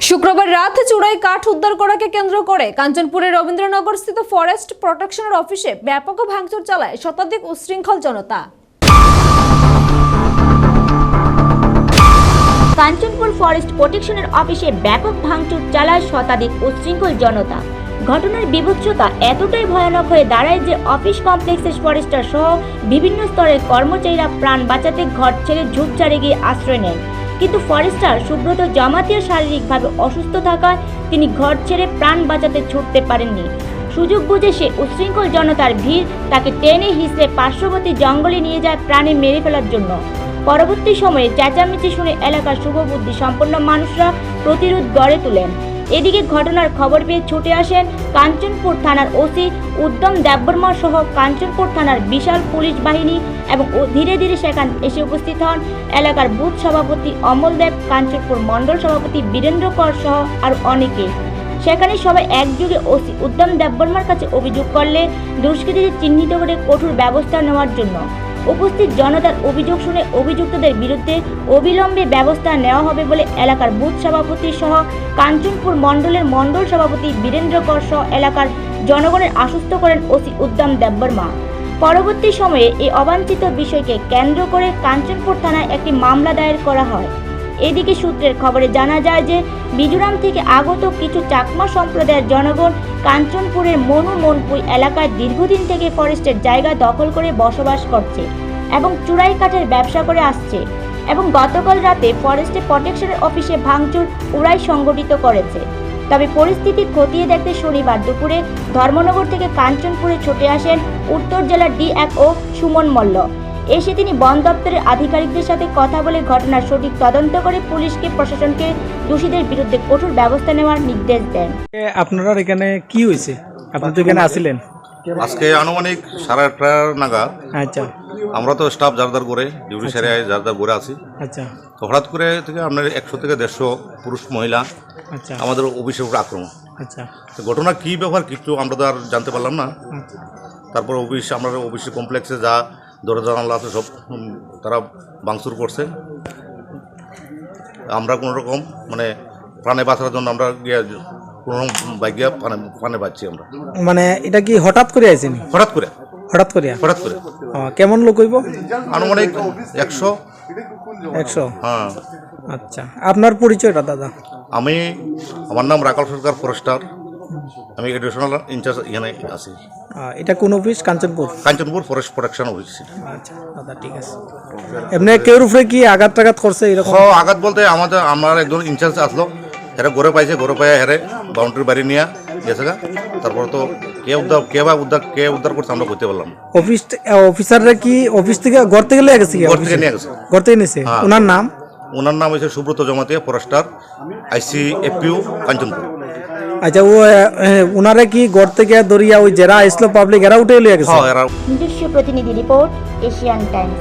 শুক্রবার রাতে চূড়ায় কাঠ উদ্ধার করাকে কেন্দ্র করে কাঞ্চনপুরের রবীন্দ্রনগরস্থিত ফরেস্ট প্রোটেকশনের অফিসে ব্যাপক ভাঙচুর চালায় শতাধিক উচ্ছৃঙ্খল জনতা। কাঞ্চনপুর ফরেস্ট প্রোটেকশনের অফিসে ব্যাপক ভাঙচুর চালায় শতাধিক উচ্ছৃঙ্খল জনতা। ঘটনার বিভৎসতা এতটাই ভয়ানক হয়ে দাঁড়ায় যে অফিস কমপ্লেক্সের ফরেস্টার সহ বিভিন্ন স্তরের কর্মচারীরা প্রাণ বাঁচাতে ঘর ছেড়ে ঝোপঝাড়ে গিয়ে আশ্রয় নেন। কিন্তু ফরেস্টার সুব্রত জমাতিয়া শারীরিকভাবে অসুস্থ থাকায় তিনি ঘর ছেড়ে প্রাণ বাঁচাতে ছুটতে পারেননি। সুযোগ বুঝে সে উচ্ছৃঙ্খল জনতার ভিড় তাকে টেনে হিঁচড়ে পার্শ্ববর্তী জঙ্গলে নিয়ে যায় প্রাণে মেরে ফেলার জন্য। পরবর্তী সময়ে চেঁচামেচি শুনে এলাকার শুভবুদ্ধি সম্পন্ন মানুষরা প্রতিরোধ গড়ে তোলেন। এদিকে ঘটনার খবর পেয়ে ছুটে আসেন কাঞ্চনপুর থানার ওসি উদ্যম দেববর্মা সহ কাঞ্চনপুর থানার বিশাল পুলিশ বাহিনী এবং ধীরে ধীরে সেখানে এসে উপস্থিত হন এলাকার বুথ সভাপতি অমল দেব, কাঞ্চনপুর মণ্ডল সভাপতি বীরেন্দ্র কর সহ আর অনেকে। সেখানে সবাই একযোগে ওসি উদ্যম দেববর্মার কাছে অভিযোগ করলে দুষ্কৃতীদের চিহ্নিত করে কঠোর ব্যবস্থা নেওয়ার জন্য। উপস্থিত জনতার অভিযোগ শুনে অভিযুক্তদের বিরুদ্ধে অবিলম্বে ব্যবস্থা নেওয়া হবে বলে এলাকার বুথ সভাপতি সহ কাঞ্চনপুর মণ্ডলের মণ্ডল সভাপতি বীরেন্দ্র কর সহ এলাকার জনগণের আশ্বস্ত করেন ওসি উদ্যম দেববর্মা। পরবর্তী সময়ে এই অবাঞ্ছিত বিষয়কে কেন্দ্র করে কাঞ্চনপুর থানায় একটি মামলা দায়ের করা হয়। এদিকে সূত্রের খবরে জানা যায় যে মিজোরাম থেকে আগত কিছু চাকমা সম্প্রদায়ের জনগণ কাঞ্চনপুরের মনুমনপুই এলাকায় দীর্ঘদিন থেকে ফরেস্টের জায়গা দখল করে বসবাস করছে এবং চুরাই কাঠের ব্যবসা করে আসছে এবং গতকাল রাতে ফরেস্ট প্রোটেকশনের অফিসে ভাঙচুর উড়াই সংগঠিত করেছে। তবে পরিস্থিতি খতিয়ে দেখতে শনিবার দুপুরে ধর্মনগর থেকে কাঞ্চনপুরে ছুটে আসেন উত্তর জেলার ডিএফও সুমন মল্ল। এসে তিনি বন দপ্তরের আধিকারিকদের সাথে কথা বলে ঘটনার সঠিক তদন্ত করে পুলিশকে প্রশাসনকে দোষীদের বিরুদ্ধে কঠোর ব্যবস্থা নেওয়ার নির্দেশ দেন। আপনারা এখানে কি হয়েছে? আপনি তো এখানে আসছিলেন আজকে আনুমানিক 8:30 নাগাদ। আচ্ছা আমরা তো স্টাফ যারদার করে ডিউটি সেরে যারদার করে আছি। আচ্ছা তো হঠাৎ করে থেকে আপনার 100 থেকে 150 পুরুষ মহিলা আচ্ছা আমাদের অফিসের উপর আক্রমণ। আচ্ছা তো ঘটনা কী ব্যাপার কিছু আমরা তো আর জানতে পারলাম না। আচ্ছা তারপর আমরা অফিসের কমপ্লেক্সে যা দরজা জানালা আছে সব তারা ভাঙচুর করছে। আমরা কোনো রকম মানে প্রাণে বাঁচার জন্য আমরা গিয়ে কোনো বাইক প্রাণে বাঁচছি আমরা। মানে এটা কি হঠাৎ করে আইছেন? হঠাৎ করে হঠাৎ করে কেমন লোক হইব? আনুমানিক 100। হ্যাঁ আচ্ছা আপনার পরিচয়টা দাদা? আমার নাম রাকাল সরকার, ফরেস্টার। আমি এডিশনাল ইনচার্জ এখানে আছি। এটা কোন office? Kanchanpur forest protection office. আচ্ছা দাদা ঠিক আছে। এমনি কেউর উপরে কি আঘাত টাঘাত করছে এরকম? আঘাত বলতে আমার একজন ইনচার্জ আসলো, হেরে ঘরে পাইছে, ঘরে পাইয়া হেরে বাউন্ডারি বাড়ি নিয়ে গেছে। তারপর তো কে উদ্ধার করছে আমরা বলতে পারলাম। অফিসাররা কি অফিস থেকে ঘর থেকে নিয়ে গেছে? ঘর থেকে নিয়ে গেছে। ঘর থেকে নিয়েছে। ওনার নাম হচ্ছে সুব্রত জমাতিয়া, ফরেস্টার, ICFPU কাঞ্চনপুর। আচ্ছা ওনারা কি ঘর থেকে দরিয়া ওই যারা আসলো পাবলিক এরা উঠে লিয়ে গেছে? নিজস্ব প্রতিনিধি রিপোর্ট, এশিয়ান টাইমস।